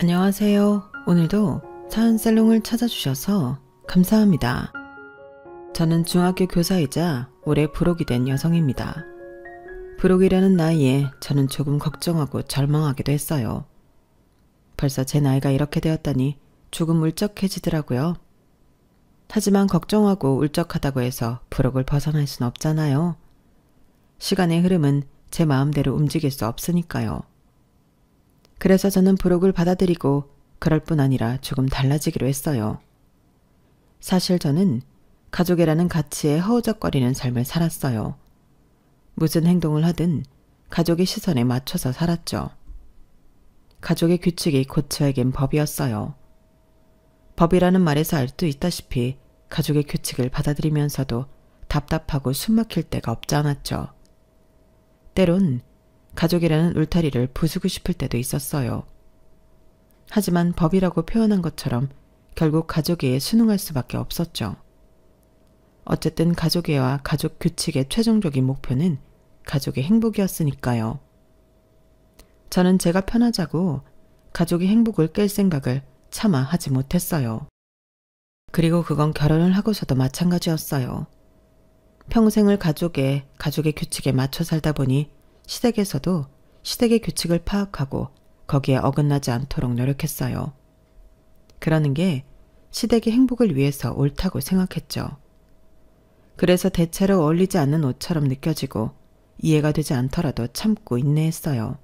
안녕하세요. 오늘도 사연살롱을 찾아주셔서 감사합니다. 저는 중학교 교사이자 올해 불혹이 된 여성입니다. 불혹이라는 나이에 저는 조금 걱정하고 절망하기도 했어요. 벌써 제 나이가 이렇게 되었다니 조금 울적해지더라고요. 하지만 걱정하고 울적하다고 해서 불혹을 벗어날 순 없잖아요. 시간의 흐름은 제 마음대로 움직일 수 없으니까요. 그래서 저는 불혹을 받아들이고 그럴 뿐 아니라 조금 달라지기로 했어요. 사실 저는 가족이라는 가치에 허우적거리는 삶을 살았어요. 무슨 행동을 하든 가족의 시선에 맞춰서 살았죠. 가족의 규칙이 곧 저에겐 법이었어요. 법이라는 말에서 알 수 있다시피 가족의 규칙을 받아들이면서도 답답하고 숨막힐 때가 없지 않았죠. 때론 가족이라는 울타리를 부수고 싶을 때도 있었어요. 하지만 법이라고 표현한 것처럼 결국 가족애에 순응할 수밖에 없었죠. 어쨌든 가족애와 가족 규칙의 최종적인 목표는 가족의 행복이었으니까요. 저는 제가 편하자고 가족의 행복을 깰 생각을 차마 하지 못했어요. 그리고 그건 결혼을 하고서도 마찬가지였어요. 평생을 가족의 규칙에 맞춰 살다 보니 시댁에서도 시댁의 규칙을 파악하고 거기에 어긋나지 않도록 노력했어요. 그러는 게 시댁의 행복을 위해서 옳다고 생각했죠. 그래서 대체로 어울리지 않는 옷처럼 느껴지고 이해가 되지 않더라도 참고 인내했어요.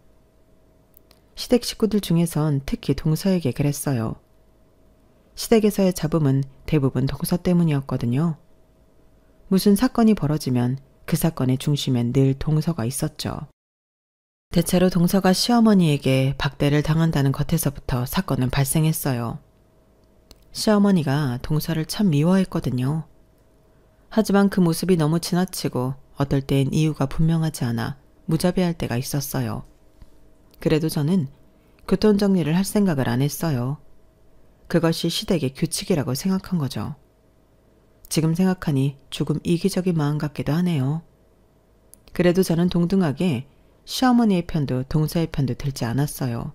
시댁 식구들 중에선 특히 동서에게 그랬어요. 시댁에서의 잡음은 대부분 동서 때문이었거든요. 무슨 사건이 벌어지면 그 사건의 중심엔 늘 동서가 있었죠. 대체로 동서가 시어머니에게 박대를 당한다는 것에서부터 사건은 발생했어요. 시어머니가 동서를 참 미워했거든요. 하지만 그 모습이 너무 지나치고 어떨 땐 이유가 분명하지 않아 무자비할 때가 있었어요. 그래도 저는 교통정리를 할 생각을 안 했어요. 그것이 시댁의 규칙이라고 생각한 거죠. 지금 생각하니 조금 이기적인 마음 같기도 하네요. 그래도 저는 동등하게 시어머니의 편도 동서의 편도 들지 않았어요.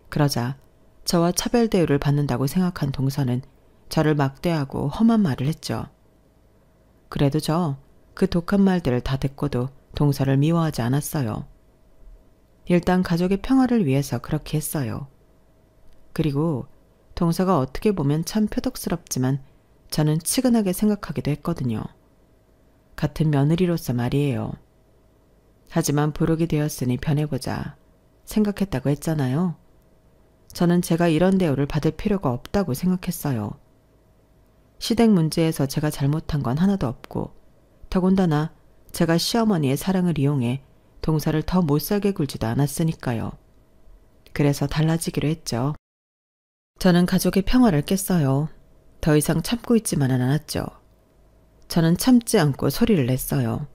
그러자 저와 차별 대우를 받는다고 생각한 동서는 저를 막대하고 험한 말을 했죠. 그래도 저 그 독한 말들을 다 듣고도 동서를 미워하지 않았어요. 일단 가족의 평화를 위해서 그렇게 했어요. 그리고 동서가 어떻게 보면 참 표독스럽지만 저는 치근하게 생각하기도 했거든요. 같은 며느리로서 말이에요. 하지만 불혹이 되었으니 변해보자 생각했다고 했잖아요. 저는 제가 이런 대우를 받을 필요가 없다고 생각했어요. 시댁 문제에서 제가 잘못한 건 하나도 없고 더군다나 제가 시어머니의 사랑을 이용해 동서를 더 못살게 굴지도 않았으니까요. 그래서 달라지기로 했죠. 저는 가족의 평화를 깼어요. 더 이상 참고 있지만은 않았죠. 저는 참지 않고 소리를 냈어요.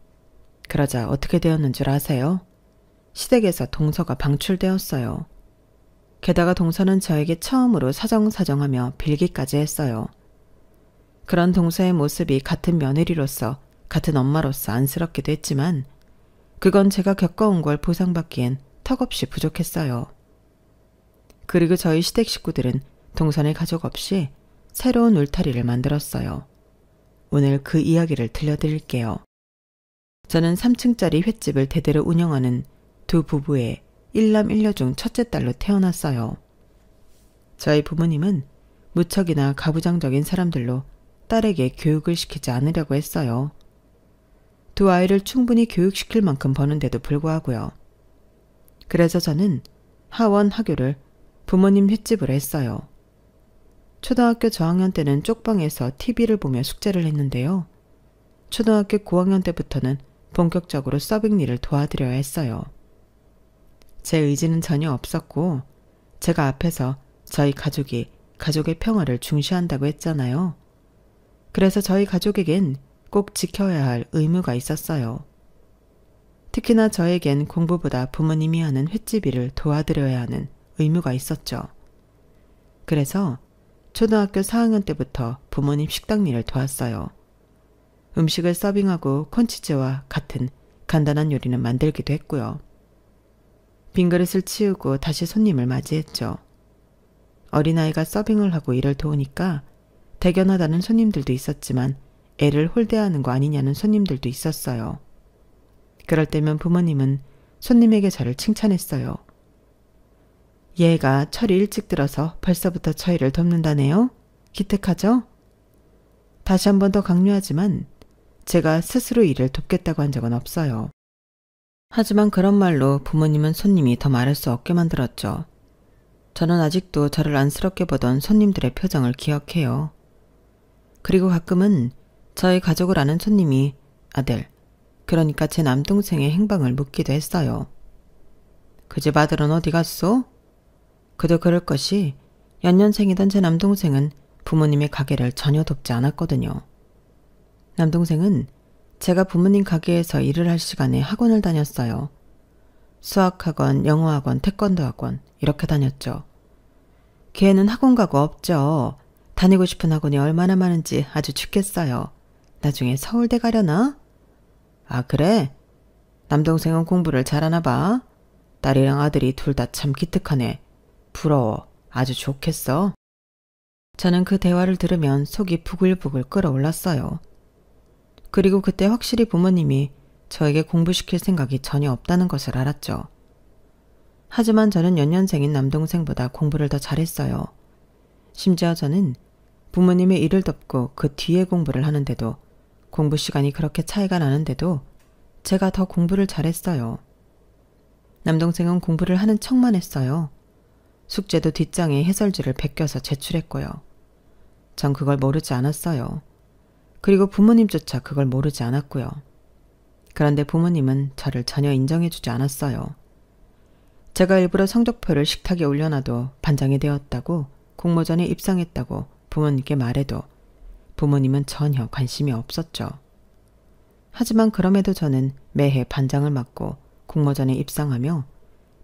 그러자 어떻게 되었는 줄 아세요? 시댁에서 동서가 방출되었어요. 게다가 동서는 저에게 처음으로 사정사정하며 빌기까지 했어요. 그런 동서의 모습이 같은 며느리로서 같은 엄마로서 안쓰럽기도 했지만 그건 제가 겪어온 걸 보상받기엔 턱없이 부족했어요. 그리고 저희 시댁 식구들은 동서의 가족 없이 새로운 울타리를 만들었어요. 오늘 그 이야기를 들려드릴게요. 저는 3층짜리 횟집을 대대로 운영하는 두 부부의 일남 일녀 중 첫째 딸로 태어났어요. 저희 부모님은 무척이나 가부장적인 사람들로 딸에게 교육을 시키지 않으려고 했어요. 두 아이를 충분히 교육시킬 만큼 버는데도 불구하고요. 그래서 저는 하원 하교를 부모님 횟집으로 했어요. 초등학교 저학년 때는 쪽방에서 TV를 보며 숙제를 했는데요. 초등학교 고학년 때부터는 본격적으로 서빙 일을 도와드려야 했어요. 제 의지는 전혀 없었고 제가 앞에서 저희 가족이 가족의 평화를 중시한다고 했잖아요. 그래서 저희 가족에겐 꼭 지켜야 할 의무가 있었어요. 특히나 저에겐 공부보다 부모님이 하는 횟집 일을 도와드려야 하는 의무가 있었죠. 그래서 초등학교 4학년 때부터 부모님 식당 일을 도왔어요. 음식을 서빙하고 콘치즈와 같은 간단한 요리는 만들기도 했고요. 빈 그릇을 치우고 다시 손님을 맞이했죠. 어린아이가 서빙을 하고 일을 도우니까 대견하다는 손님들도 있었지만 애를 홀대하는 거 아니냐는 손님들도 있었어요. 그럴 때면 부모님은 손님에게 저를 칭찬했어요. 얘가 철이 일찍 들어서 벌써부터 저희를 돕는다네요. 기특하죠? 다시 한 번 더 강조하지만 제가 스스로 일을 돕겠다고 한 적은 없어요. 하지만 그런 말로 부모님은 손님이 더 말할 수 없게 만들었죠. 저는 아직도 저를 안쓰럽게 보던 손님들의 표정을 기억해요. 그리고 가끔은 저희 가족을 아는 손님이 아들, 그러니까 제 남동생의 행방을 묻기도 했어요. 그 집 아들은 어디 갔소? 그도 그럴 것이 연년생이던 제 남동생은 부모님의 가게를 전혀 돕지 않았거든요. 남동생은 제가 부모님 가게에서 일을 할 시간에 학원을 다녔어요. 수학학원, 영어학원, 태권도학원 이렇게 다녔죠. 걔는 학원 가고 없죠. 다니고 싶은 학원이 얼마나 많은지 아주 죽겠어요. 나중에 서울대 가려나? 아 그래? 남동생은 공부를 잘하나 봐. 딸이랑 아들이 둘 다 참 기특하네. 부러워. 아주 좋겠어. 저는 그 대화를 들으면 속이 부글부글 끓어올랐어요. 그리고 그때 확실히 부모님이 저에게 공부시킬 생각이 전혀 없다는 것을 알았죠. 하지만 저는 연년생인 남동생보다 공부를 더 잘했어요. 심지어 저는 부모님의 일을 덮고 그 뒤에 공부를 하는데도 공부 시간이 그렇게 차이가 나는데도 제가 더 공부를 잘했어요. 남동생은 공부를 하는 척만 했어요. 숙제도 뒷장에 해설지를 베껴서 제출했고요. 전 그걸 모르지 않았어요. 그리고 부모님조차 그걸 모르지 않았고요. 그런데 부모님은 저를 전혀 인정해주지 않았어요. 제가 일부러 성적표를 식탁에 올려놔도 반장이 되었다고 공모전에 입상했다고 부모님께 말해도 부모님은 전혀 관심이 없었죠. 하지만 그럼에도 저는 매해 반장을 맡고 공모전에 입상하며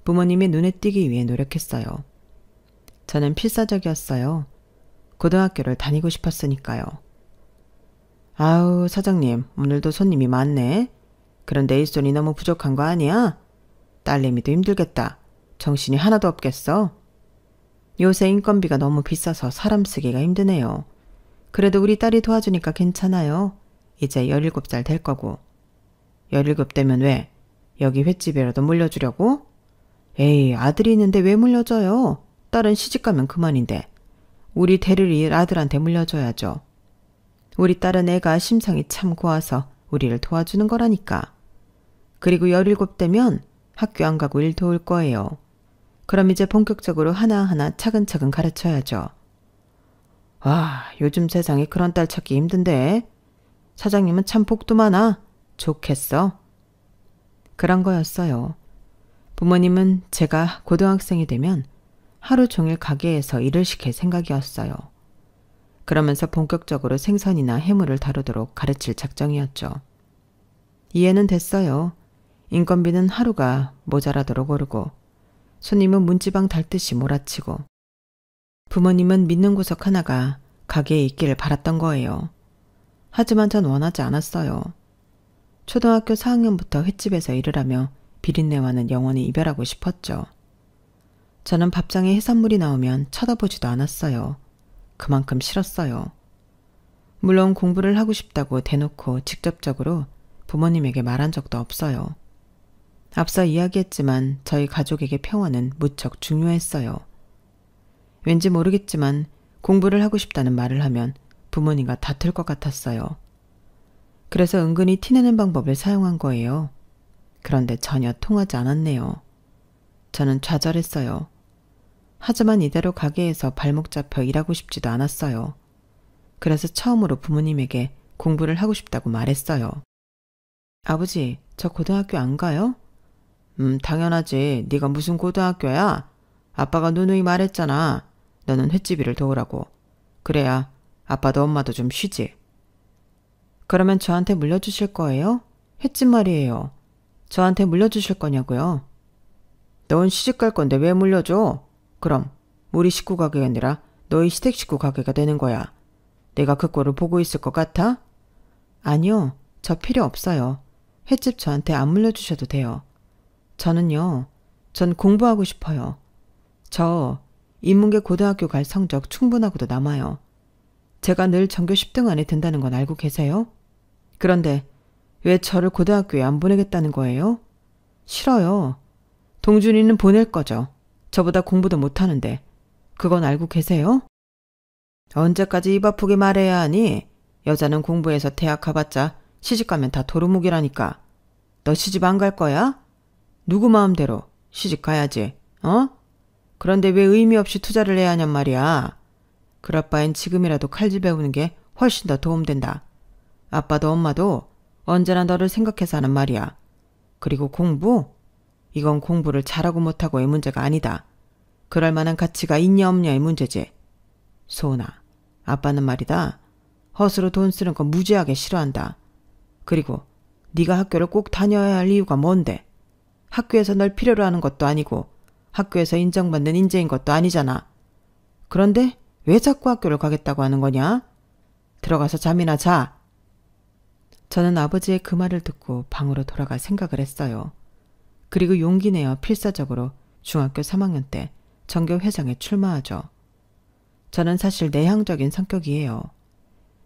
부모님의 눈에 띄기 위해 노력했어요. 저는 필사적이었어요. 고등학교를 다니고 싶었으니까요. 아우 사장님 오늘도 손님이 많네. 그런데 일손이 너무 부족한 거 아니야? 딸내미도 힘들겠다. 정신이 하나도 없겠어. 요새 인건비가 너무 비싸서 사람 쓰기가 힘드네요. 그래도 우리 딸이 도와주니까 괜찮아요. 이제 17살 될 거고. 17되면 왜? 여기 횟집이라도 물려주려고? 에이 아들이 있는데 왜 물려줘요? 딸은 시집가면 그만인데. 우리 대를 아들한테 물려줘야죠. 우리 딸은 애가 심성이 참 고와서 우리를 도와주는 거라니까. 그리고 17되면 학교 안 가고 일 도울 거예요. 그럼 이제 본격적으로 하나하나 차근차근 가르쳐야죠. 아, 요즘 세상에 그런 딸 찾기 힘든데. 사장님은 참 복도 많아. 좋겠어. 그런 거였어요. 부모님은 제가 고등학생이 되면 하루 종일 가게에서 일을 시킬 생각이었어요. 그러면서 본격적으로 생선이나 해물을 다루도록 가르칠 작정이었죠. 이해는 됐어요. 인건비는 하루가 모자라도록 오르고 손님은 문지방 달듯이 몰아치고 부모님은 믿는 구석 하나가 가게에 있기를 바랐던 거예요. 하지만 전 원하지 않았어요. 초등학교 4학년부터 횟집에서 일을 하며 비린내와는 영원히 이별하고 싶었죠. 저는 밥상에 해산물이 나오면 쳐다보지도 않았어요. 그만큼 싫었어요. 물론 공부를 하고 싶다고 대놓고 직접적으로 부모님에게 말한 적도 없어요. 앞서 이야기했지만 저희 가족에게 평화는 무척 중요했어요. 왠지 모르겠지만 공부를 하고 싶다는 말을 하면 부모님과 다툴 것 같았어요. 그래서 은근히 티내는 방법을 사용한 거예요. 그런데 전혀 통하지 않았네요. 저는 좌절했어요. 하지만 이대로 가게에서 발목 잡혀 일하고 싶지도 않았어요. 그래서 처음으로 부모님에게 공부를 하고 싶다고 말했어요. 아버지, 저 고등학교 안 가요? 당연하지. 네가 무슨 고등학교야? 아빠가 누누이 말했잖아. 너는 횟집 일을 도우라고. 그래야 아빠도 엄마도 좀 쉬지. 그러면 저한테 물려주실 거예요? 횟집 말이에요. 저한테 물려주실 거냐고요? 넌 시집갈 건데 왜 물려줘? 그럼 우리 식구 가게가 아니라 너희 시댁 식구 가게가 되는 거야. 내가 그 꼴을 보고 있을 것 같아? 아니요. 저 필요 없어요. 횟집 저한테 안 물려주셔도 돼요. 전 공부하고 싶어요. 저 인문계 고등학교 갈 성적 충분하고도 남아요. 제가 늘 전교 10등 안에 든다는 건 알고 계세요? 그런데 왜 저를 고등학교에 안 보내겠다는 거예요? 싫어요. 동준이는 보낼 거죠. 저보다 공부도 못하는데. 그건 알고 계세요? 언제까지 입 아프게 말해야 하니? 여자는 공부해서 대학 가봤자 시집가면 다 도루묵이라니까. 너 시집 안 갈 거야? 누구 마음대로 시집 가야지. 어? 그런데 왜 의미 없이 투자를 해야 하냔 말이야. 그럴 바엔 지금이라도 칼질 배우는 게 훨씬 더 도움된다. 아빠도 엄마도 언제나 너를 생각해서 하는 말이야. 그리고 공부? 이건 공부를 잘하고 못하고의 문제가 아니다. 그럴 만한 가치가 있냐 없냐의 문제지. 소은아, 아빠는 말이다. 헛으로 돈 쓰는 거 무지하게 싫어한다. 그리고 네가 학교를 꼭 다녀야 할 이유가 뭔데? 학교에서 널 필요로 하는 것도 아니고 학교에서 인정받는 인재인 것도 아니잖아. 그런데 왜 자꾸 학교를 가겠다고 하는 거냐? 들어가서 잠이나 자. 저는 아버지의 그 말을 듣고 방으로 돌아갈 생각을 했어요. 그리고 용기 내어 필사적으로 중학교 3학년 때 전교회장에 출마하죠. 저는 사실 내향적인 성격이에요.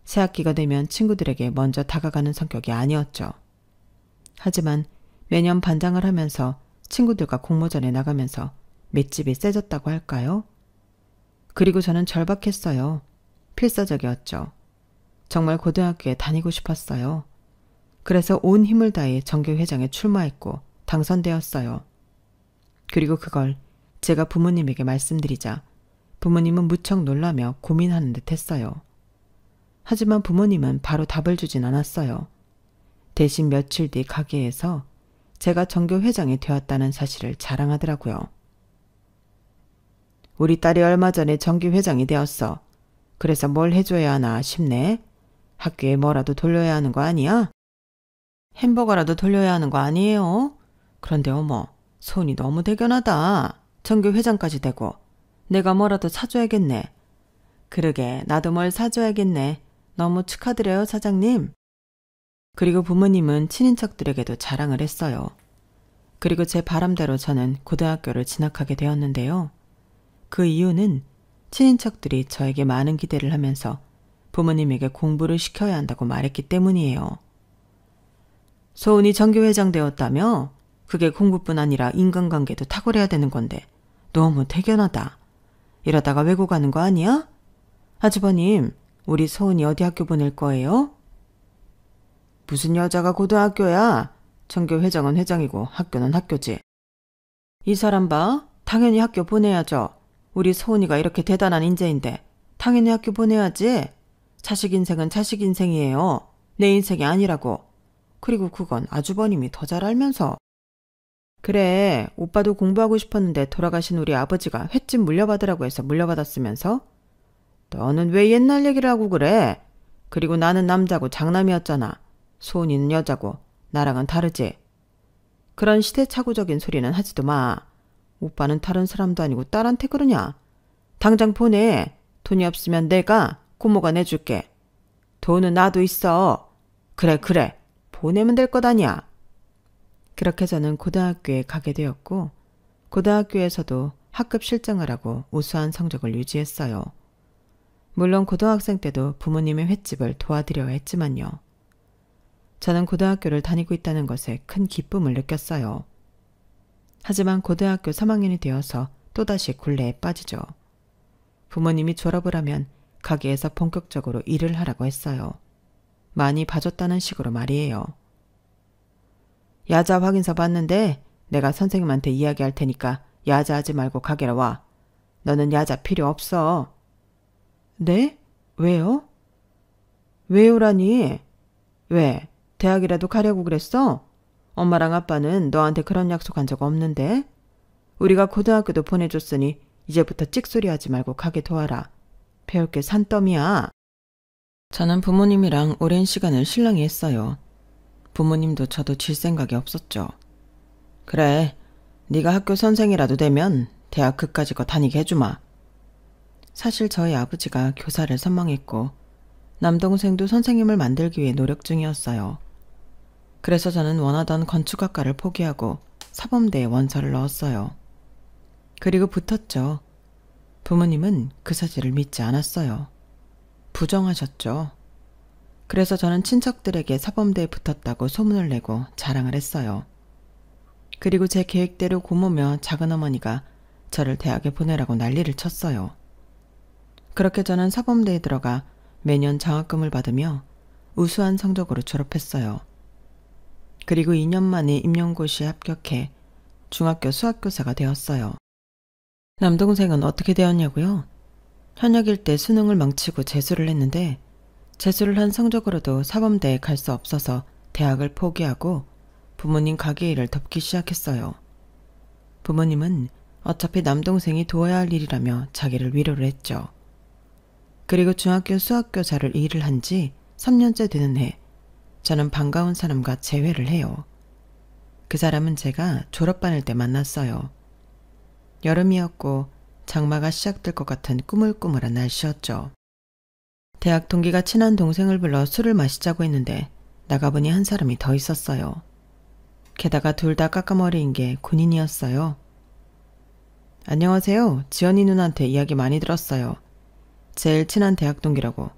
새학기가 되면 친구들에게 먼저 다가가는 성격이 아니었죠. 하지만 매년 반장을 하면서 친구들과 공모전에 나가면서 맷집이 세졌다고 할까요? 그리고 저는 절박했어요. 필사적이었죠. 정말 고등학교에 다니고 싶었어요. 그래서 온 힘을 다해 전교회장에 출마했고 당선되었어요. 그리고 그걸 제가 부모님에게 말씀드리자 부모님은 무척 놀라며 고민하는 듯 했어요. 하지만 부모님은 바로 답을 주진 않았어요. 대신 며칠 뒤 가게에서 제가 전교회장이 되었다는 사실을 자랑하더라고요. 우리 딸이 얼마 전에 전교회장이 되었어. 그래서 뭘 해줘야 하나 싶네. 학교에 뭐라도 돌려야 하는 거 아니야? 햄버거라도 돌려야 하는 거 아니에요? 그런데 어머, 손이 너무 대견하다. 전교회장까지 되고. 내가 뭐라도 사줘야겠네. 그러게, 나도 뭘 사줘야겠네. 너무 축하드려요, 사장님. 그리고 부모님은 친인척들에게도 자랑을 했어요. 그리고 제 바람대로 저는 고등학교를 진학하게 되었는데요. 그 이유는 친인척들이 저에게 많은 기대를 하면서 부모님에게 공부를 시켜야 한다고 말했기 때문이에요. 소은이 전교회장 되었다며? 그게 공부뿐 아니라 인간관계도 탁월해야 되는 건데 너무 대견하다. 이러다가 외고 가는 거 아니야? 아주버님, 우리 소은이 어디 학교 보낼 거예요? 무슨 여자가 고등학교야? 전교회장은 회장이고 학교는 학교지. 이 사람 봐. 당연히 학교 보내야죠. 우리 소은이가 이렇게 대단한 인재인데 당연히 학교 보내야지. 자식 인생은 자식 인생이에요. 내 인생이 아니라고. 그리고 그건 아주버님이 더 잘 알면서. 그래, 오빠도 공부하고 싶었는데 돌아가신 우리 아버지가 횟집 물려받으라고 해서 물려받았으면서? 너는 왜 옛날 얘기를 하고 그래? 그리고 나는 남자고 장남이었잖아. 소은이는 여자고 나랑은 다르지. 그런 시대착오적인 소리는 하지도 마. 오빠는 다른 사람도 아니고 딸한테 그러냐? 당장 보내. 돈이 없으면 내가 고모가 내줄게. 돈은 나도 있어. 그래. 보내면 될 것 아니야. 그렇게 저는 고등학교에 가게 되었고 고등학교에서도 학급 실정을 하고 우수한 성적을 유지했어요. 물론 고등학생 때도 부모님의 횟집을 도와드려야 했지만요. 저는 고등학교를 다니고 있다는 것에 큰 기쁨을 느꼈어요. 하지만 고등학교 3학년이 되어서 또다시 굴레에 빠지죠. 부모님이 졸업을 하면 가게에서 본격적으로 일을 하라고 했어요. 많이 봐줬다는 식으로 말이에요. 야자 확인서 받는데 내가 선생님한테 이야기할 테니까 야자하지 말고 가게로 와. 너는 야자 필요 없어. 네? 왜요? 왜요라니? 왜? 대학이라도 가려고 그랬어? 엄마랑 아빠는 너한테 그런 약속한 적 없는데? 우리가 고등학교도 보내줬으니 이제부터 찍소리 하지 말고 가게 도와라. 배울 게 산더미야. 저는 부모님이랑 오랜 시간을 실랑이 했어요. 부모님도 저도 질 생각이 없었죠. 그래, 네가 학교 선생이라도 되면 대학 그까지 거 다니게 해주마. 사실 저희 아버지가 교사를 선망했고 남동생도 선생님을 만들기 위해 노력 중이었어요. 그래서 저는 원하던 건축학과를 포기하고 사범대에 원서를 넣었어요. 그리고 붙었죠. 부모님은 그 사실을 믿지 않았어요. 부정하셨죠. 그래서 저는 친척들에게 사범대에 붙었다고 소문을 내고 자랑을 했어요. 그리고 제 계획대로 고모며 작은어머니가 저를 대학에 보내라고 난리를 쳤어요. 그렇게 저는 사범대에 들어가 매년 장학금을 받으며 우수한 성적으로 졸업했어요. 그리고 2년 만에 임용고시에 합격해 중학교 수학교사가 되었어요. 남동생은 어떻게 되었냐고요? 현역일 때 수능을 망치고 재수를 했는데 재수를 한 성적으로도 사범대에 갈 수 없어서 대학을 포기하고 부모님 가게 일을 덮기 시작했어요. 부모님은 어차피 남동생이 도와야 할 일이라며 자기를 위로를 했죠. 그리고 중학교 수학교사를 일을 한 지 3년째 되는 해 저는 반가운 사람과 재회를 해요. 그 사람은 제가 졸업반일 때 만났어요. 여름이었고 장마가 시작될 것 같은 꾸물꾸물한 날씨였죠. 대학 동기가 친한 동생을 불러 술을 마시자고 했는데 나가보니 한 사람이 더 있었어요. 게다가 둘 다 까까머리인 게 군인이었어요. 안녕하세요. 지연이 누나한테 이야기 많이 들었어요. 제일 친한 대학 동기라고.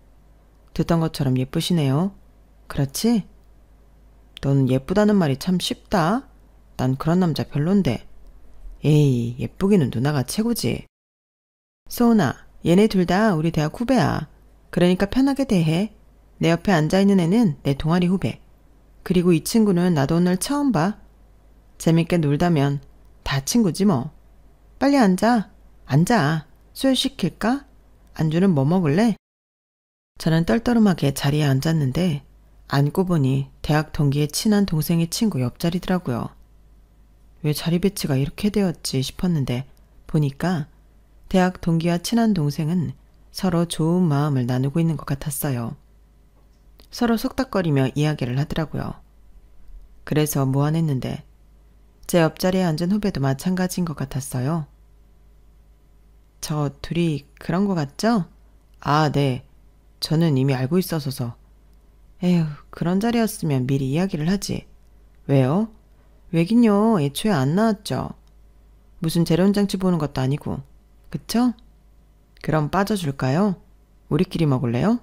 듣던 것처럼 예쁘시네요. 그렇지? 넌 예쁘다는 말이 참 쉽다. 난 그런 남자 별론데. 에이, 예쁘기는 누나가 최고지. 소은아, 얘네 둘 다 우리 대학 후배야. 그러니까 편하게 대해. 내 옆에 앉아있는 애는 내 동아리 후배. 그리고 이 친구는 나도 오늘 처음 봐. 재밌게 놀다면 다 친구지 뭐. 빨리 앉아. 앉아. 술 시킬까? 안주는 뭐 먹을래? 저는 떨떠름하게 자리에 앉았는데 앉고 보니 대학 동기의 친한 동생의 친구 옆자리더라고요. 왜 자리 배치가 이렇게 되었지 싶었는데 보니까 대학 동기와 친한 동생은 서로 좋은 마음을 나누고 있는 것 같았어요. 서로 속닥거리며 이야기를 하더라고요. 그래서 무안했는데 제 옆자리에 앉은 후배도 마찬가지인 것 같았어요. 저 둘이 그런 거 같죠? 아, 네. 저는 이미 알고 있어서서. 에휴, 그런 자리였으면 미리 이야기를 하지. 왜요? 왜긴요. 애초에 안 나왔죠. 무슨 재련장치 보는 것도 아니고. 그쵸? 그럼 빠져줄까요? 우리끼리 먹을래요?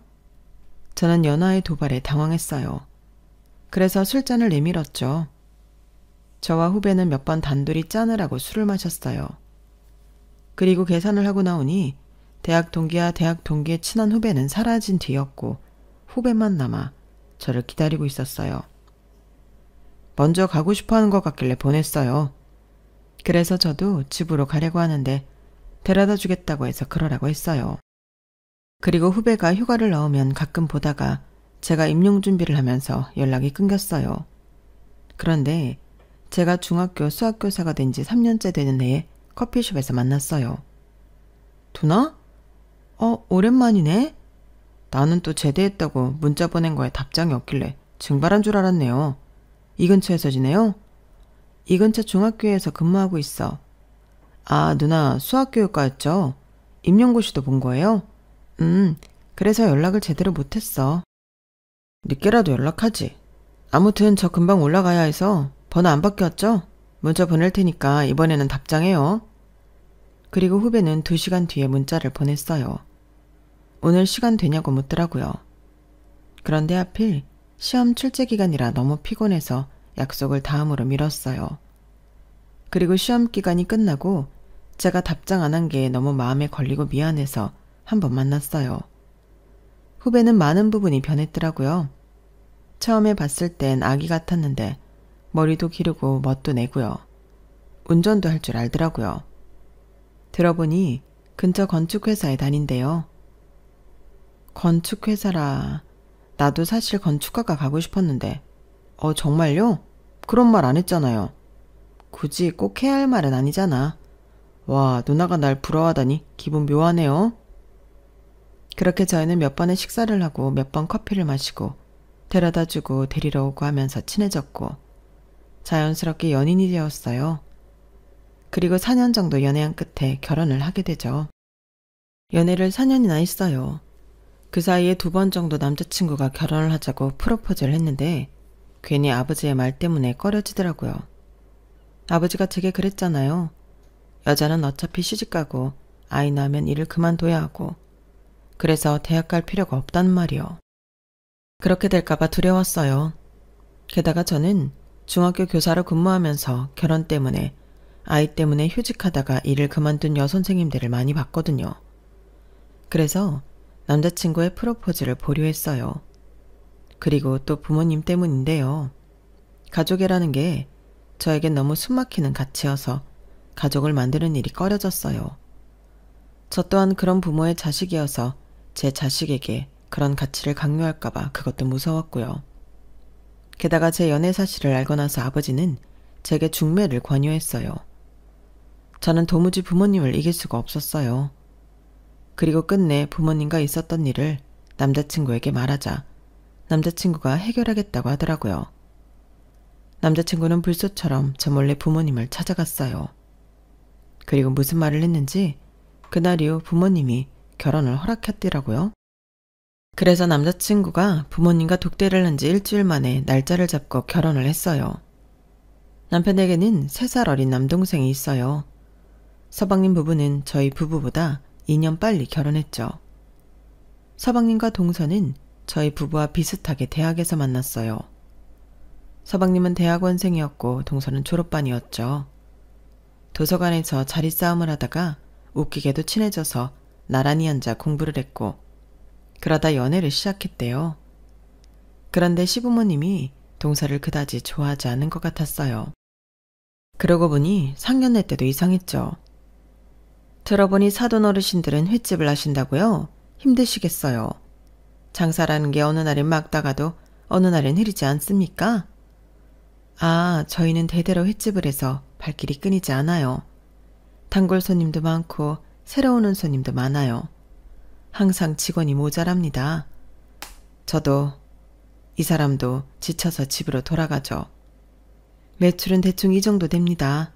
저는 연하의 도발에 당황했어요. 그래서 술잔을 내밀었죠. 저와 후배는 몇 번 단둘이 짠을 하고 술을 마셨어요. 그리고 계산을 하고 나오니 대학 동기와 대학 동기의 친한 후배는 사라진 뒤였고 후배만 남아 저를 기다리고 있었어요. 먼저 가고 싶어하는 것 같길래 보냈어요. 그래서 저도 집으로 가려고 하는데 데려다 주겠다고 해서 그러라고 했어요. 그리고 후배가 휴가를 나오면 가끔 보다가 제가 임용 준비를 하면서 연락이 끊겼어요. 그런데 제가 중학교 수학교사가 된 지 3년째 되는 해에 커피숍에서 만났어요. 누나? 오랜만이네? 나는 또 제대했다고 문자 보낸 거에 답장이 없길래 증발한 줄 알았네요. 이 근처에서 지내요? 이 근처 중학교에서 근무하고 있어. 아, 누나 수학교육과였죠? 임용고시도 본 거예요? 그래서 연락을 제대로 못했어. 늦게라도 연락하지. 아무튼 저 금방 올라가야 해서 번호 안 바뀌었죠? 문자 보낼 테니까 이번에는 답장해요. 그리고 후배는 2시간 뒤에 문자를 보냈어요. 오늘 시간 되냐고 묻더라고요. 그런데 하필 시험 출제 기간이라 너무 피곤해서 약속을 다음으로 미뤘어요. 그리고 시험 기간이 끝나고 제가 답장 안 한 게 너무 마음에 걸리고 미안해서 한번 만났어요. 후배는 많은 부분이 변했더라고요. 처음에 봤을 땐 아기 같았는데 머리도 기르고 멋도 내고요. 운전도 할 줄 알더라고요. 들어보니 근처 건축회사에 다닌대요. 건축회사라. 나도 사실 건축가가 가고 싶었는데. 정말요? 그런 말 안 했잖아요. 굳이 꼭 해야 할 말은 아니잖아. 와, 누나가 날 부러워하다니 기분 묘하네요. 그렇게 저희는 몇 번의 식사를 하고 몇 번 커피를 마시고 데려다주고 데리러 오고 하면서 친해졌고 자연스럽게 연인이 되었어요. 그리고 4년 정도 연애한 끝에 결혼을 하게 되죠. 연애를 4년이나 했어요. 그 사이에 2번 정도 남자친구가 결혼을 하자고 프로포즈를 했는데 괜히 아버지의 말 때문에 꺼려지더라고요. 아버지가 제게 그랬잖아요. 여자는 어차피 시집가고 아이 낳으면 일을 그만둬야 하고 그래서 대학 갈 필요가 없단 말이요. 그렇게 될까봐 두려웠어요. 게다가 저는 중학교 교사로 근무하면서 결혼 때문에 아이 때문에 휴직하다가 일을 그만둔 여선생님들을 많이 봤거든요. 그래서 남자친구의 프로포즈를 보류했어요. 그리고 또 부모님 때문인데요. 가족이라는 게 저에겐 너무 숨막히는 가치여서 가족을 만드는 일이 꺼려졌어요. 저 또한 그런 부모의 자식이어서 제 자식에게 그런 가치를 강요할까봐 그것도 무서웠고요. 게다가 제 연애 사실을 알고 나서 아버지는 제게 중매를 권유했어요. 저는 도무지 부모님을 이길 수가 없었어요. 그리고 끝내 부모님과 있었던 일을 남자친구에게 말하자 남자친구가 해결하겠다고 하더라고요. 남자친구는 불소처럼 저 몰래 부모님을 찾아갔어요. 그리고 무슨 말을 했는지 그날 이후 부모님이 결혼을 허락했더라고요. 그래서 남자친구가 부모님과 독대를 한 지 일주일 만에 날짜를 잡고 결혼을 했어요. 남편에게는 3살 어린 남동생이 있어요. 서방님 부부는 저희 부부보다 2년 빨리 결혼했죠. 서방님과 동서는 저희 부부와 비슷하게 대학에서 만났어요. 서방님은 대학원생이었고 동서는 졸업반이었죠. 도서관에서 자리 싸움을 하다가 웃기게도 친해져서 나란히 앉아 공부를 했고 그러다 연애를 시작했대요. 그런데 시부모님이 동서를 그다지 좋아하지 않은 것 같았어요. 그러고 보니 상견례 때도 이상했죠. 들어보니 사돈 어르신들은 횟집을 하신다고요? 힘드시겠어요. 장사라는 게 어느 날엔 막다가도 어느 날엔 흐리지 않습니까? 아, 저희는 대대로 횟집을 해서 발길이 끊이지 않아요. 단골 손님도 많고 새로 오는 손님도 많아요. 항상 직원이 모자랍니다. 저도 이 사람도 지쳐서 집으로 돌아가죠. 매출은 대충 이 정도 됩니다.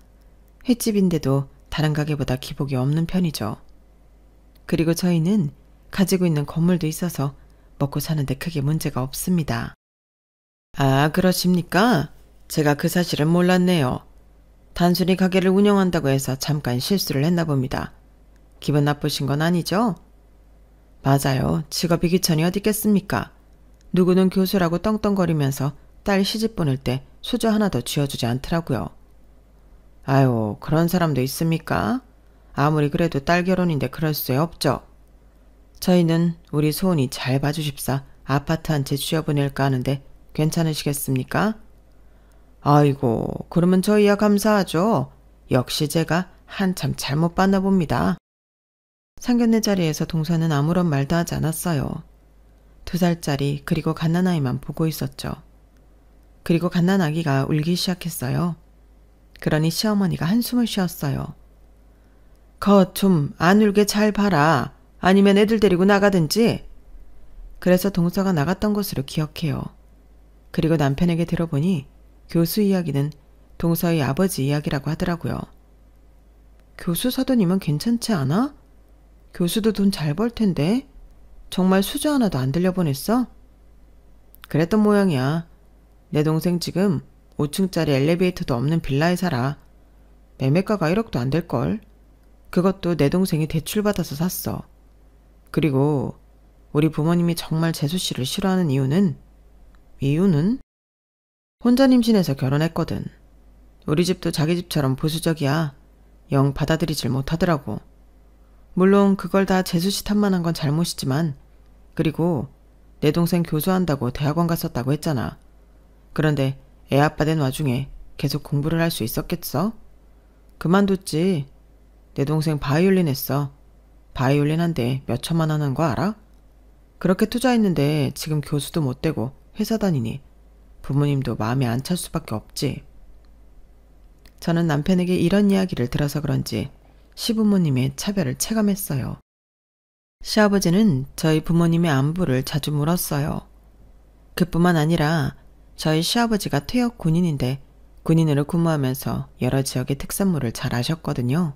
횟집인데도 다른 가게보다 기복이 없는 편이죠. 그리고 저희는 가지고 있는 건물도 있어서 먹고 사는데 크게 문제가 없습니다. 아, 그러십니까? 제가 그 사실은 몰랐네요. 단순히 가게를 운영한다고 해서 잠깐 실수를 했나 봅니다. 기분 나쁘신 건 아니죠? 맞아요. 직업이 귀천이 어디 있겠습니까? 누구는 교수라고 떵떵거리면서 딸 시집 보낼 때 수저 하나 더 쥐어주지 않더라고요. 아유, 그런 사람도 있습니까? 아무리 그래도 딸 결혼인데 그럴 수 없죠. 저희는 우리 소은이 잘 봐주십사 아파트 한 채 쥐어보낼까 하는데 괜찮으시겠습니까? 아이고, 그러면 저희야 감사하죠. 역시 제가 한참 잘못 봤나 봅니다. 상견례 자리에서 동서는 아무런 말도 하지 않았어요. 2살짜리 그리고 갓난아이만 보고 있었죠. 그리고 갓난아기가 울기 시작했어요. 그러니 시어머니가 한숨을 쉬었어요. 거 좀 안 울게 잘 봐라. 아니면 애들 데리고 나가든지. 그래서 동서가 나갔던 것으로 기억해요. 그리고 남편에게 들어보니 교수 이야기는 동서의 아버지 이야기라고 하더라고요. 교수 사돈이면 괜찮지 않아? 교수도 돈 잘 벌 텐데 정말 수저 하나도 안 들려보냈어? 그랬던 모양이야. 내 동생 지금 5층짜리 엘리베이터도 없는 빌라에 살아. 매매가가 1억도 안 될걸. 그것도 내 동생이 대출받아서 샀어. 그리고 우리 부모님이 정말 재수씨를 싫어하는 이유는 혼자 임신해서 결혼했거든. 우리 집도 자기 집처럼 보수적이야. 영 받아들이질 못하더라고. 물론 그걸 다 재수씨 탓만 한 건 잘못이지만 그리고 내 동생 교수한다고 대학원 갔었다고 했잖아. 그런데 애 아빠 된 와중에 계속 공부를 할 수 있었겠어? 그만뒀지. 내 동생 바이올린 했어. 바이올린 한대 몇 천만 원 하는 거 알아? 그렇게 투자했는데 지금 교수도 못 되고 회사 다니니 부모님도 마음에 안 찰 수밖에 없지. 저는 남편에게 이런 이야기를 들어서 그런지 시부모님의 차별을 체감했어요. 시아버지는 저희 부모님의 안부를 자주 물었어요. 그뿐만 아니라 저희 시아버지가 퇴역 군인인데 군인으로 근무하면서 여러 지역의 특산물을 잘 아셨거든요.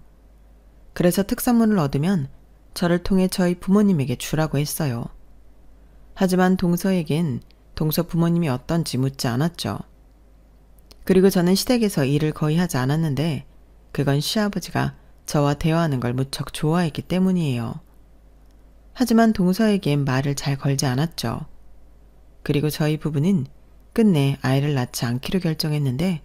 그래서 특산물을 얻으면 저를 통해 저희 부모님에게 주라고 했어요. 하지만 동서에겐 동서 부모님이 어떤지 묻지 않았죠. 그리고 저는 시댁에서 일을 거의 하지 않았는데 그건 시아버지가 저와 대화하는 걸 무척 좋아했기 때문이에요. 하지만 동서에겐 말을 잘 걸지 않았죠. 그리고 저희 부부는 끝내 아이를 낳지 않기로 결정했는데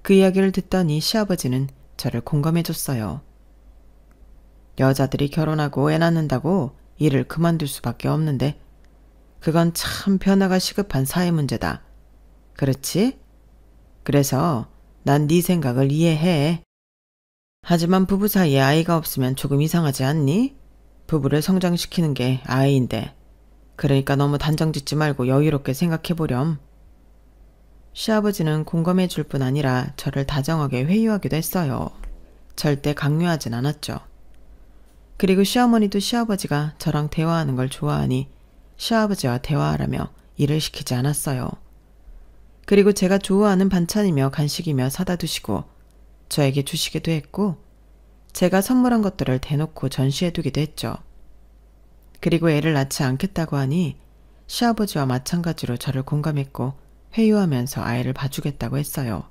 그 이야기를 듣더니 시아버지는 저를 공감해줬어요. 여자들이 결혼하고 애 낳는다고 일을 그만둘 수밖에 없는데 그건 참 변화가 시급한 사회 문제다. 그렇지? 그래서 난 네 생각을 이해해. 하지만 부부 사이에 아이가 없으면 조금 이상하지 않니? 부부를 성장시키는 게 아이인데. 그러니까 너무 단정 짓지 말고 여유롭게 생각해보렴. 시아버지는 공감해 줄 뿐 아니라 저를 다정하게 회유하기도 했어요. 절대 강요하진 않았죠. 그리고 시어머니도 시아버지가 저랑 대화하는 걸 좋아하니 시아버지와 대화하라며 일을 시키지 않았어요. 그리고 제가 좋아하는 반찬이며 간식이며 사다 두시고 저에게 주시기도 했고 제가 선물한 것들을 대놓고 전시해 두기도 했죠. 그리고 애를 낳지 않겠다고 하니 시아버지와 마찬가지로 저를 공감했고 회유하면서 아이를 봐주겠다고 했어요.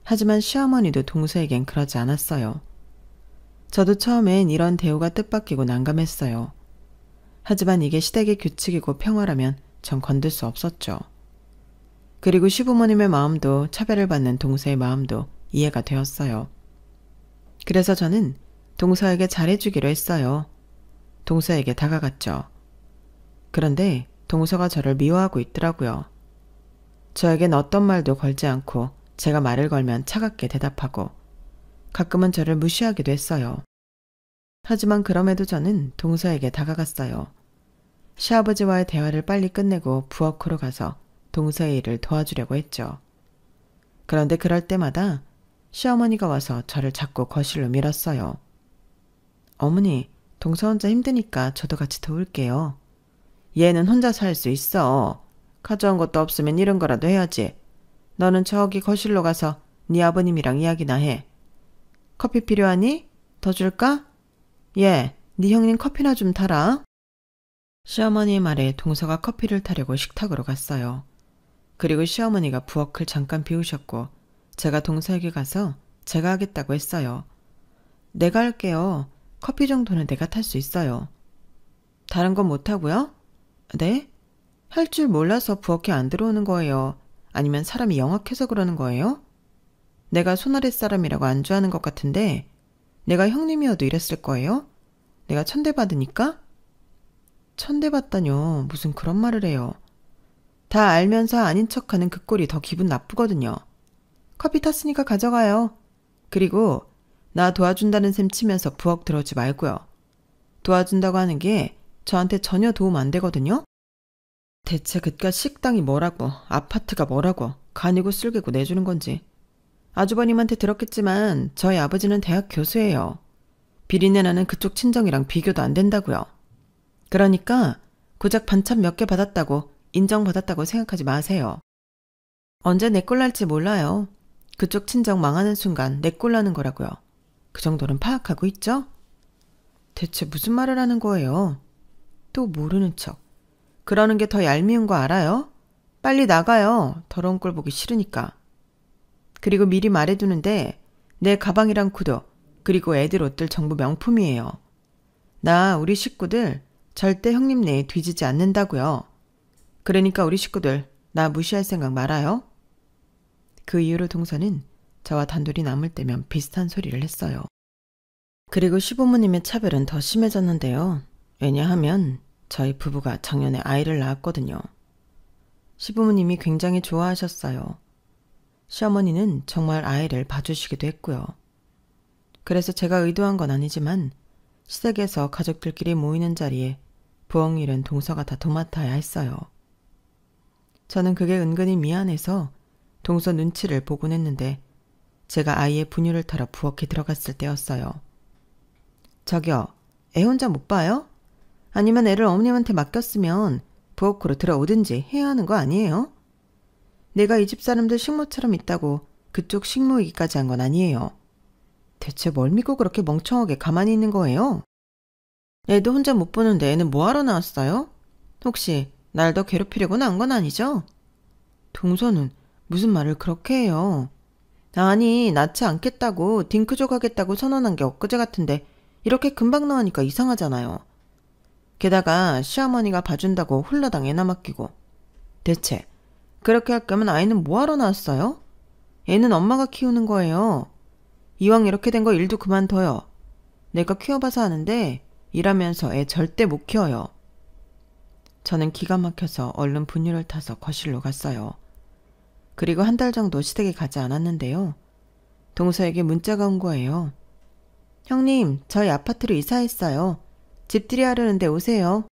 하지만 시어머니도 동서에겐 그러지 않았어요. 저도 처음엔 이런 대우가 뜻밖이고 난감했어요. 하지만 이게 시댁의 규칙이고 평화라면 전 건들 수 없었죠. 그리고 시부모님의 마음도 차별을 받는 동서의 마음도 이해가 되었어요. 그래서 저는 동서에게 잘해주기로 했어요. 동서에게 다가갔죠. 그런데 동서가 저를 미워하고 있더라고요. 저에겐 어떤 말도 걸지 않고 제가 말을 걸면 차갑게 대답하고 가끔은 저를 무시하기도 했어요. 하지만 그럼에도 저는 동서에게 다가갔어요. 시아버지와의 대화를 빨리 끝내고 부엌으로 가서 동서의 일을 도와주려고 했죠. 그런데 그럴 때마다 시어머니가 와서 저를 자꾸 거실로 밀었어요. 어머니, 동서 혼자 힘드니까 저도 같이 도울게요. 얘는 혼자 살 수 있어. 가져온 것도 없으면 이런 거라도 해야지. 너는 저기 거실로 가서 네 아버님이랑 이야기나 해. 커피 필요하니? 더 줄까? 예, 네 형님 커피나 좀 타라. 시어머니의 말에 동서가 커피를 타려고 식탁으로 갔어요. 그리고 시어머니가 부엌을 잠깐 비우셨고 제가 동서에게 가서 제가 하겠다고 했어요. 내가 할게요. 커피 정도는 내가 탈 수 있어요. 다른 건 못하고요? 네? 할 줄 몰라서 부엌에 안 들어오는 거예요. 아니면 사람이 영악해서 그러는 거예요? 내가 손아랫 사람이라고 안주하는 것 같은데 내가 형님이어도 이랬을 거예요? 내가 천대받으니까? 천대받다뇨. 무슨 그런 말을 해요. 다 알면서 아닌 척하는 그 꼴이 더 기분 나쁘거든요. 커피 탔으니까 가져가요. 그리고 나 도와준다는 셈 치면서 부엌 들어오지 말고요. 도와준다고 하는 게 저한테 전혀 도움 안 되거든요. 대체 그깟 식당이 뭐라고 아파트가 뭐라고 간이고 쓸개고 내주는 건지. 아주버님한테 들었겠지만 저희 아버지는 대학 교수예요. 비린내 나는 그쪽 친정이랑 비교도 안 된다고요. 그러니까 고작 반찬 몇 개 받았다고 인정받았다고 생각하지 마세요. 언제 내 꼴 날지 몰라요. 그쪽 친정 망하는 순간 내 꼴 나는 거라고요. 그 정도는 파악하고 있죠? 대체 무슨 말을 하는 거예요? 또 모르는 척. 그러는 게 더 얄미운 거 알아요? 빨리 나가요. 더러운 꼴 보기 싫으니까. 그리고 미리 말해두는데 내 가방이랑 구두 그리고 애들 옷들 전부 명품이에요. 나 우리 식구들 절대 형님네에 뒤지지 않는다고요. 그러니까 우리 식구들 나 무시할 생각 말아요. 그 이후로 동서는 저와 단둘이 남을 때면 비슷한 소리를 했어요. 그리고 시부모님의 차별은 더 심해졌는데요. 왜냐하면 저희 부부가 작년에 아이를 낳았거든요. 시부모님이 굉장히 좋아하셨어요. 시어머니는 정말 아이를 봐주시기도 했고요. 그래서 제가 의도한 건 아니지만 시댁에서 가족들끼리 모이는 자리에 부엌 일은 동서가 다 도맡아야 했어요. 저는 그게 은근히 미안해서 동서 눈치를 보곤 했는데 제가 아이의 분유를 타러 부엌에 들어갔을 때였어요. 저기요, 애 혼자 못 봐요? 아니면 애를 어머님한테 맡겼으면 부엌으로 들어오든지 해야 하는 거 아니에요? 내가 이 집 사람들 식모처럼 있다고 그쪽 식모이기까지 한 건 아니에요. 대체 뭘 믿고 그렇게 멍청하게 가만히 있는 거예요? 애도 혼자 못 보는데 애는 뭐하러 나왔어요? 혹시 날 더 괴롭히려고 나온 건 아니죠? 동서는 무슨 말을 그렇게 해요? 아니, 낳지 않겠다고 딩크족 하겠다고 선언한 게 엊그제 같은데 이렇게 금방 나으니까 이상하잖아요. 게다가 시어머니가 봐준다고 홀라당 애나 맡기고. 대체 그렇게 할 거면 아이는 뭐하러 낳았어요? 애는 엄마가 키우는 거예요. 이왕 이렇게 된 거 일도 그만둬요. 내가 키워봐서 아는데 일하면서 애 절대 못 키워요. 저는 기가 막혀서 얼른 분유를 타서 거실로 갔어요. 그리고 한 달 정도 시댁에 가지 않았는데요. 동서에게 문자가 온 거예요. 형님, 저희 아파트로 이사했어요. 집들이 하려는데 오세요.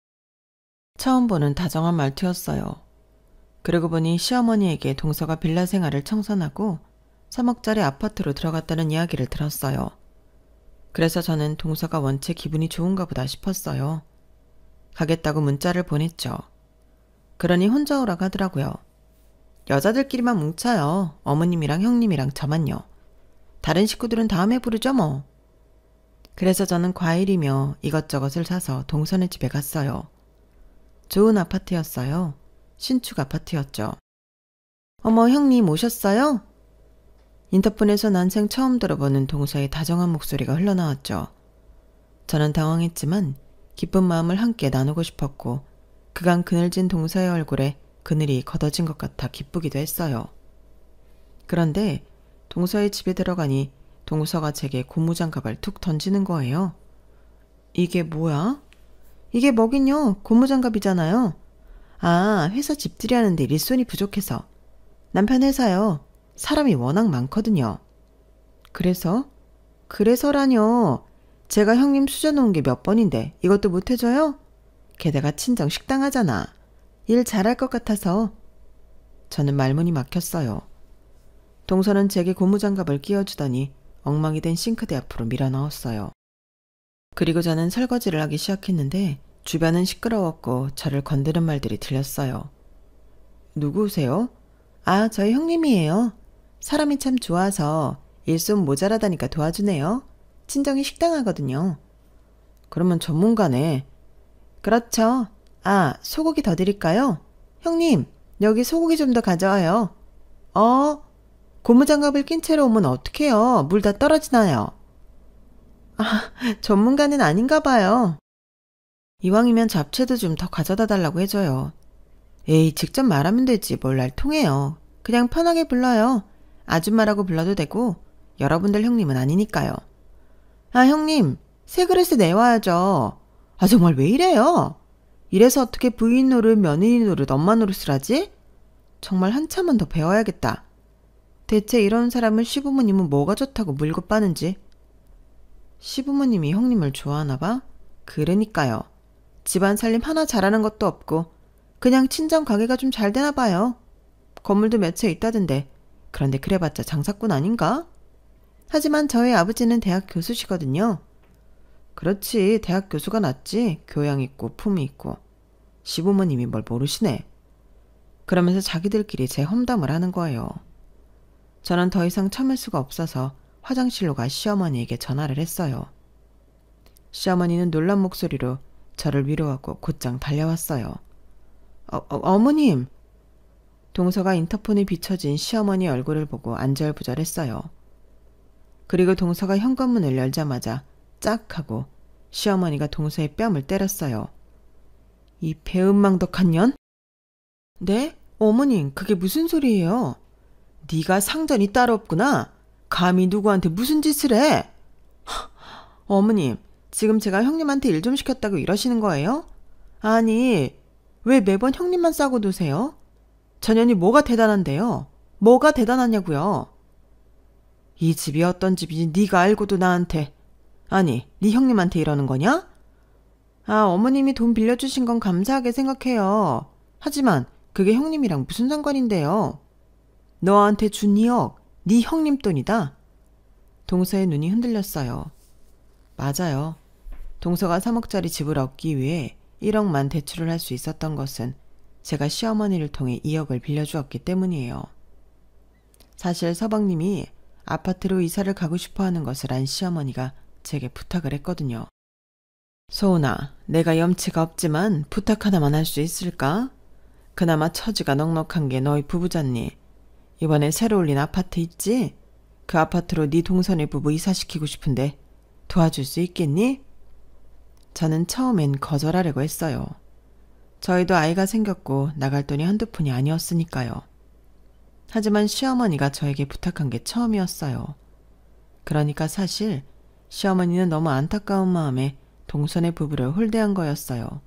처음 보는 다정한 말투였어요. 그러고 보니 시어머니에게 동서가 빌라 생활을 청산하고 3억짜리 아파트로 들어갔다는 이야기를 들었어요. 그래서 저는 동서가 원체 기분이 좋은가 보다 싶었어요. 가겠다고 문자를 보냈죠. 그러니 혼자 오라고 하더라고요. 여자들끼리만 뭉쳐요. 어머님이랑 형님이랑 저만요. 다른 식구들은 다음에 부르죠 뭐. 그래서 저는 과일이며 이것저것을 사서 동서네 집에 갔어요. 좋은 아파트였어요. 신축 아파트였죠. 어머, 형님 오셨어요? 인터폰에서 난생 처음 들어보는 동서의 다정한 목소리가 흘러나왔죠. 저는 당황했지만 기쁜 마음을 함께 나누고 싶었고 그간 그늘진 동서의 얼굴에 그늘이 걷어진 것 같아 기쁘기도 했어요. 그런데 동서의 집에 들어가니 동서가 제게 고무장갑을 툭 던지는 거예요. 이게 뭐야? 이게 뭐긴요. 고무장갑이잖아요. 아, 회사 집들이 하는데 일손이 부족해서. 남편 회사요. 사람이 워낙 많거든요. 그래서? 그래서라뇨. 제가 형님 수저놓은 게 몇 번인데 이것도 못 해줘요? 게다가 친정 식당 하잖아. 일 잘할 것 같아서. 저는 말문이 막혔어요. 동서는 제게 고무장갑을 끼워주더니 엉망이 된 싱크대 앞으로 밀어 넣었어요. 그리고 저는 설거지를 하기 시작했는데 주변은 시끄러웠고 저를 건드는 말들이 들렸어요. 누구세요? 아, 저희 형님이에요. 사람이 참 좋아서 일손 모자라다니까 도와주네요. 친정이 식당 하거든요. 그러면 전문가네. 그렇죠. 아, 소고기 더 드릴까요? 형님, 여기 소고기 좀 더 가져와요. 고무장갑을 낀 채로 오면 어떡해요? 물 다 떨어지나요? 아, 전문가는 아닌가 봐요. 이왕이면 잡채도 좀 더 가져다 달라고 해줘요. 에이, 직접 말하면 되지 뭘 날 통해요. 그냥 편하게 불러요. 아줌마라고 불러도 되고 여러분들 형님은 아니니까요. 아, 형님, 새 그릇에 내와야죠. 아, 정말 왜 이래요? 이래서 어떻게 부인 노릇, 며느리 노릇, 엄마 노릇을 하지? 정말 한참은 더 배워야겠다. 대체 이런 사람을 시부모님은 뭐가 좋다고 물고 빠는지. 시부모님이 형님을 좋아하나 봐? 그러니까요. 집안 살림 하나 잘하는 것도 없고 그냥 친정 가게가 좀 잘 되나 봐요. 건물도 몇 채 있다던데. 그런데 그래봤자 장사꾼 아닌가? 하지만 저희 아버지는 대학 교수시거든요. 그렇지, 대학 교수가 낫지. 교양 있고 품이 있고. 시부모님이 뭘 모르시네. 그러면서 자기들끼리 제 험담을 하는 거예요. 저는 더 이상 참을 수가 없어서 화장실로 가 시어머니에게 전화를 했어요. 시어머니는 놀란 목소리로 저를 위로하고 곧장 달려왔어요. 어머님! 동서가 인터폰에 비춰진 시어머니 얼굴을 보고 안절부절했어요. 그리고 동서가 현관문을 열자마자 짝 하고 시어머니가 동서의 뺨을 때렸어요. 이 배은망덕한 년? 네? 어머님, 그게 무슨 소리예요? 네가 상전이 따로 없구나. 감히 누구한테 무슨 짓을 해? 어머님, 지금 제가 형님한테 일 좀 시켰다고 이러시는 거예요? 아니, 왜 매번 형님만 싸고 노세요? 전현이 뭐가 대단한데요? 뭐가 대단하냐고요? 이 집이 어떤 집인지 네가 알고도 나한테, 아니, 네 형님한테 이러는 거냐? 아, 어머님이 돈 빌려주신 건 감사하게 생각해요. 하지만 그게 형님이랑 무슨 상관인데요? 너한테 준 2억, 네 형님 돈이다. 동서의 눈이 흔들렸어요. 맞아요. 동서가 3억짜리 집을 얻기 위해 1억만 대출을 할 수 있었던 것은 제가 시어머니를 통해 2억을 빌려주었기 때문이에요. 사실 서방님이 아파트로 이사를 가고 싶어하는 것을 안 시어머니가 제게 부탁을 했거든요. 소은아, 내가 염치가 없지만 부탁 하나만 할 수 있을까? 그나마 처지가 넉넉한 게 너희 부부잖니. 이번에 새로 올린 아파트 있지? 그 아파트로 네 동선의 부부 이사시키고 싶은데 도와줄 수 있겠니? 저는 처음엔 거절하려고 했어요. 저희도 아이가 생겼고 나갈 돈이 한두 푼이 아니었으니까요. 하지만 시어머니가 저에게 부탁한 게 처음이었어요. 그러니까 사실 시어머니는 너무 안타까운 마음에 동선의 부부를 홀대한 거였어요.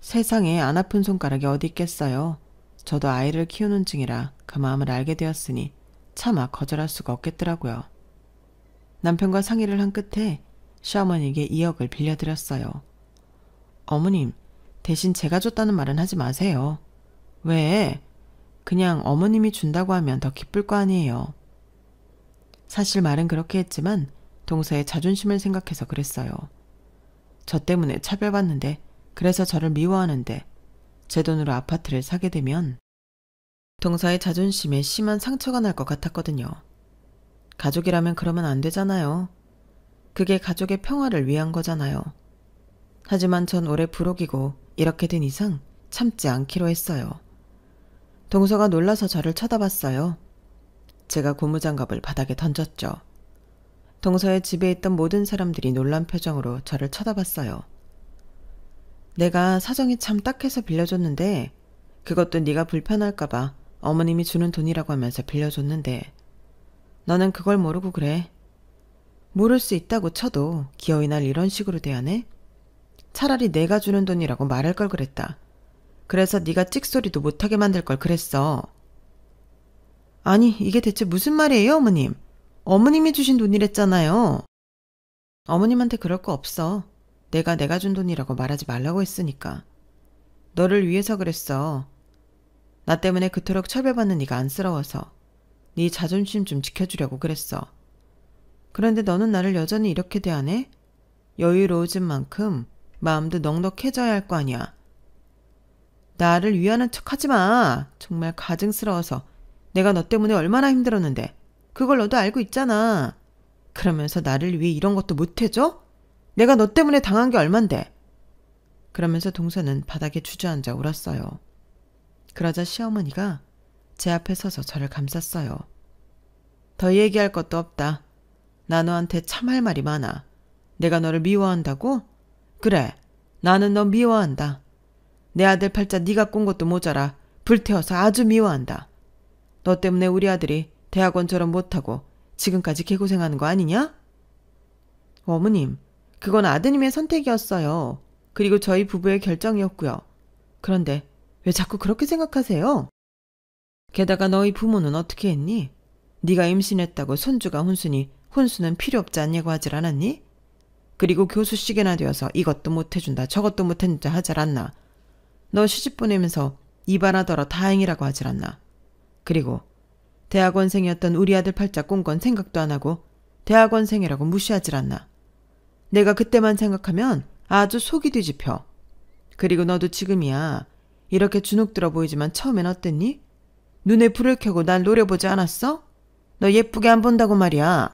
세상에 안 아픈 손가락이 어디 있겠어요. 저도 아이를 키우는 중이라 그 마음을 알게 되었으니 차마 거절할 수가 없겠더라고요. 남편과 상의를 한 끝에 시어머니에게 2억을 빌려드렸어요. 어머님, 대신 제가 줬다는 말은 하지 마세요. 왜? 그냥 어머님이 준다고 하면 더 기쁠 거 아니에요. 사실 말은 그렇게 했지만 동서의 자존심을 생각해서 그랬어요. 저 때문에 차별받는데, 그래서 저를 미워하는데 제 돈으로 아파트를 사게 되면 동서의 자존심에 심한 상처가 날 것 같았거든요. 가족이라면 그러면 안 되잖아요. 그게 가족의 평화를 위한 거잖아요. 하지만 전 올해 불혹이고 이렇게 된 이상 참지 않기로 했어요. 동서가 놀라서 저를 쳐다봤어요. 제가 고무장갑을 바닥에 던졌죠. 동서의 집에 있던 모든 사람들이 놀란 표정으로 저를 쳐다봤어요. 내가 사정이 참 딱해서 빌려줬는데 그것도 네가 불편할까봐 어머님이 주는 돈이라고 하면서 빌려줬는데 너는 그걸 모르고 그래. 모를 수 있다고 쳐도 기어이 날 이런 식으로 대하네? 차라리 내가 주는 돈이라고 말할 걸 그랬다. 그래서 네가 찍소리도 못하게 만들 걸 그랬어. 아니, 이게 대체 무슨 말이에요, 어머님? 어머님이 주신 돈이랬잖아요. 어머님한테 그럴 거 없어. 내가 준 돈이라고 말하지 말라고 했으니까. 너를 위해서 그랬어. 나 때문에 그토록 철배받는 네가 안쓰러워서 네 자존심 좀 지켜주려고 그랬어. 그런데 너는 나를 여전히 이렇게 대하네? 여유로워진 만큼 마음도 넉넉해져야 할 거 아니야. 나를 위하는 척 하지 마. 정말 가증스러워서. 내가 너 때문에 얼마나 힘들었는데. 그걸 너도 알고 있잖아. 그러면서 나를 위해 이런 것도 못 해줘? 내가 너 때문에 당한 게 얼만데. 그러면서 동서는 바닥에 주저앉아 울었어요. 그러자 시어머니가 제 앞에 서서 저를 감쌌어요. 더 얘기할 것도 없다. 나 너한테 참 할 말이 많아. 내가 너를 미워한다고? 그래, 나는 너 미워한다. 내 아들 팔자 네가 꾼 것도 모자라 불태워서 아주 미워한다. 너 때문에 우리 아들이 대학원 졸업 못하고 지금까지 개고생하는 거 아니냐? 어머님, 그건 아드님의 선택이었어요. 그리고 저희 부부의 결정이었고요. 그런데 왜 자꾸 그렇게 생각하세요? 게다가 너희 부모는 어떻게 했니? 네가 임신했다고 손주가 혼수니 혼수는 필요 없지 않냐고 하질 않았니? 그리고 교수시계나 되어서 이것도 못해준다 저것도 못해준다 하질 않나? 너 시집 보내면서 입안하더러 다행이라고 하질 않나? 그리고 대학원생이었던 우리 아들 팔자 꾼 건 생각도 안 하고 대학원생이라고 무시하질 않나? 내가 그때만 생각하면 아주 속이 뒤집혀. 그리고 너도 지금이야. 이렇게 주눅들어 보이지만 처음엔 어땠니? 눈에 불을 켜고 날 노려보지 않았어? 너 예쁘게 안 본다고 말이야.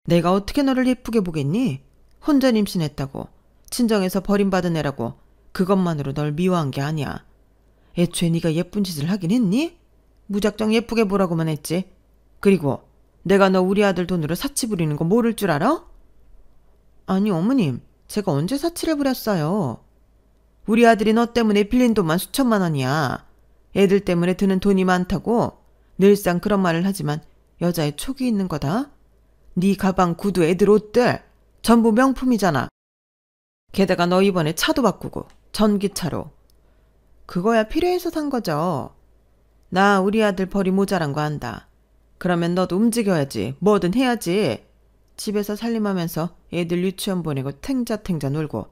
내가 어떻게 너를 예쁘게 보겠니? 혼전 임신했다고. 친정에서 버림받은 애라고. 그것만으로 널 미워한 게 아니야. 애초에 네가 예쁜 짓을 하긴 했니? 무작정 예쁘게 보라고만 했지. 그리고 내가 너 우리 아들 돈으로 사치 부리는 거 모를 줄 알아? 아니 어머님, 제가 언제 사치를 부렸어요? 우리 아들이 너 때문에 빌린 돈만 수천만 원이야. 애들 때문에 드는 돈이 많다고 늘상 그런 말을 하지만 여자의 촉이 있는 거다. 네 가방, 구두, 애들 옷들 전부 명품이잖아. 게다가 너 이번에 차도 바꾸고 전기차로. 그거야 필요해서 산 거죠. 나 우리 아들 벌이 모자란 거 안다. 그러면 너도 움직여야지. 뭐든 해야지. 집에서 살림하면서 애들 유치원 보내고 탱자탱자 놀고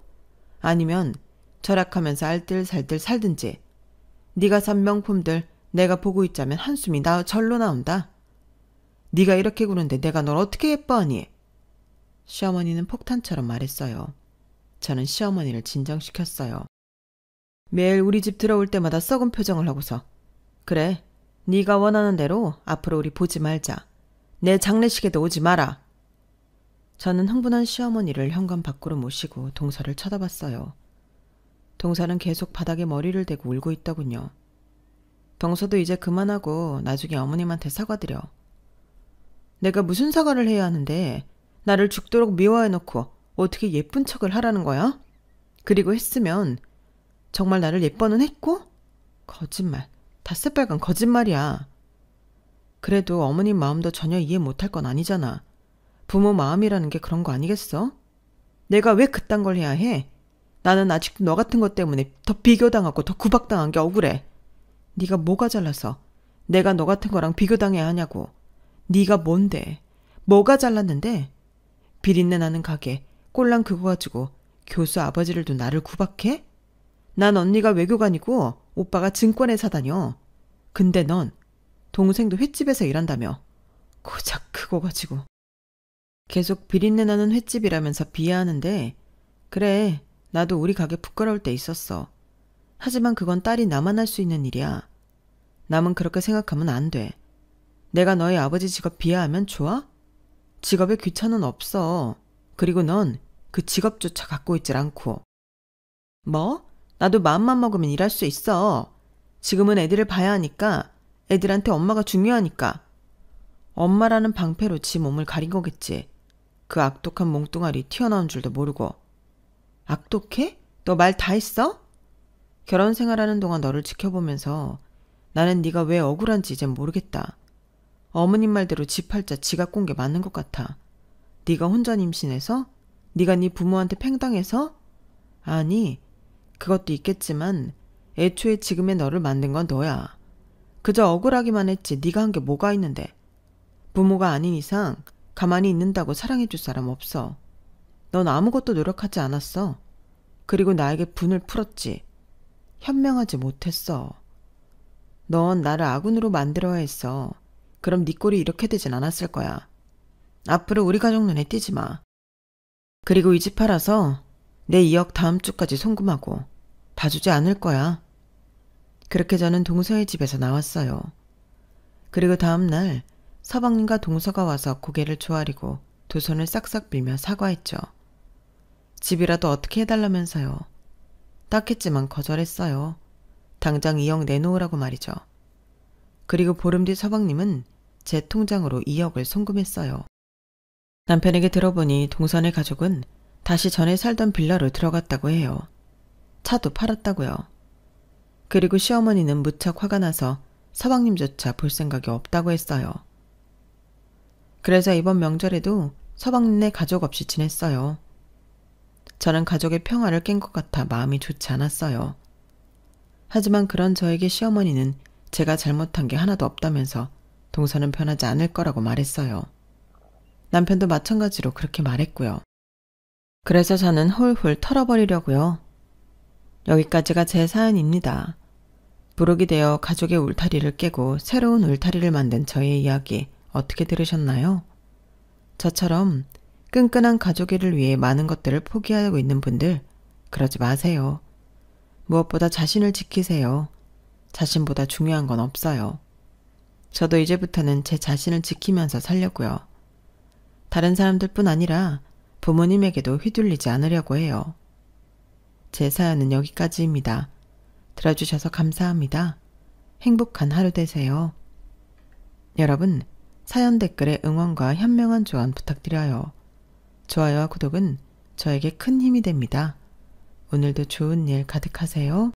아니면 절약하면서 알뜰살뜰 살든지. 네가 산 명품들 내가 보고 있자면 한숨이 절로 나온다. 네가 이렇게 구는데 내가 널 어떻게 예뻐하니? 시어머니는 폭탄처럼 말했어요. 저는 시어머니를 진정시켰어요. 매일 우리 집 들어올 때마다 썩은 표정을 하고서 그래, 네가 원하는 대로 앞으로 우리 보지 말자. 내 장례식에도 오지 마라. 저는 흥분한 시어머니를 현관 밖으로 모시고 동서를 쳐다봤어요. 동서는 계속 바닥에 머리를 대고 울고 있더군요. 동서도 이제 그만하고 나중에 어머님한테 사과드려. 내가 무슨 사과를 해야 하는데 나를 죽도록 미워해놓고 어떻게 예쁜 척을 하라는 거야? 그리고 했으면 정말 나를 예뻐는 했고? 거짓말. 다 새빨간 거짓말이야. 그래도 어머님 마음도 전혀 이해 못할 건 아니잖아. 부모 마음이라는 게 그런 거 아니겠어? 내가 왜 그딴 걸 해야 해? 나는 아직도 너 같은 것 때문에 더 비교당하고 더 구박당한 게 억울해. 네가 뭐가 잘나서 내가 너 같은 거랑 비교당해야 하냐고. 네가 뭔데? 뭐가 잘났는데? 비린내 나는 가게 꼴랑 그거 가지고 교수 아버지를 둔 나를 구박해? 난 언니가 외교관이고 오빠가 증권회사 다녀. 근데 넌 동생도 횟집에서 일한다며. 고작 그거 가지고. 계속 비린내 나는 횟집이라면서 비하하는데 그래, 나도 우리 가게 부끄러울 때 있었어. 하지만 그건 딸이 나만 할 수 있는 일이야. 남은 그렇게 생각하면 안 돼. 내가 너의 아버지 직업 비하하면 좋아? 직업에 귀천은 없어. 그리고 넌 그 직업조차 갖고 있질 않고. 뭐? 나도 마음만 먹으면 일할 수 있어. 지금은 애들을 봐야 하니까. 애들한테 엄마가 중요하니까. 엄마라는 방패로 지 몸을 가린 거겠지. 그 악독한 몽뚱아리 튀어나온 줄도 모르고. 악독해? 너 말 다 했어? 결혼 생활하는 동안 너를 지켜보면서 나는 네가 왜 억울한지 이젠 모르겠다. 어머님 말대로 지 팔자 지가 꼰 게 맞는 것 같아. 네가 혼자 임신해서? 네가 네 부모한테 팽당해서? 아니, 그것도 있겠지만 애초에 지금의 너를 만든 건 너야. 그저 억울하기만 했지 네가 한 게 뭐가 있는데. 부모가 아닌 이상 가만히 있는다고 사랑해줄 사람 없어. 넌 아무것도 노력하지 않았어. 그리고 나에게 분을 풀었지. 현명하지 못했어. 넌 나를 아군으로 만들어야 했어. 그럼 네 꼴이 이렇게 되진 않았을 거야. 앞으로 우리 가족 눈에 띄지 마. 그리고 이 집 팔아서 내 2억 다음 주까지 송금하고 봐주지 않을 거야. 그렇게 저는 동서의 집에서 나왔어요. 그리고 다음 날 서방님과 동서가 와서 고개를 조아리고 두 손을 싹싹 빌며 사과했죠. 집이라도 어떻게 해달라면서요. 딱했지만 거절했어요. 당장 2억 내놓으라고 말이죠. 그리고 보름 뒤 서방님은 제 통장으로 2억을 송금했어요. 남편에게 들어보니 동선의 가족은 다시 전에 살던 빌라로 들어갔다고 해요. 차도 팔았다고요. 그리고 시어머니는 무척 화가 나서 서방님조차 볼 생각이 없다고 했어요. 그래서 이번 명절에도 서방님네 가족 없이 지냈어요. 저는 가족의 평화를 깬 것 같아 마음이 좋지 않았어요. 하지만 그런 저에게 시어머니는 제가 잘못한 게 하나도 없다면서 동서는 변하지 않을 거라고 말했어요. 남편도 마찬가지로 그렇게 말했고요. 그래서 저는 훌훌 털어버리려고요. 여기까지가 제 사연입니다. 부록이 되어 가족의 울타리를 깨고 새로운 울타리를 만든 저의 이야기 어떻게 들으셨나요? 저처럼 끈끈한 가족의 일을 위해 많은 것들을 포기하고 있는 분들 그러지 마세요. 무엇보다 자신을 지키세요. 자신보다 중요한 건 없어요. 저도 이제부터는 제 자신을 지키면서 살려고요. 다른 사람들뿐 아니라 부모님에게도 휘둘리지 않으려고 해요. 제 사연은 여기까지입니다. 들어주셔서 감사합니다. 행복한 하루 되세요. 여러분, 사연 댓글에 응원과 현명한 조언 부탁드려요. 좋아요와 구독은 저에게 큰 힘이 됩니다. 오늘도 좋은 일 가득하세요.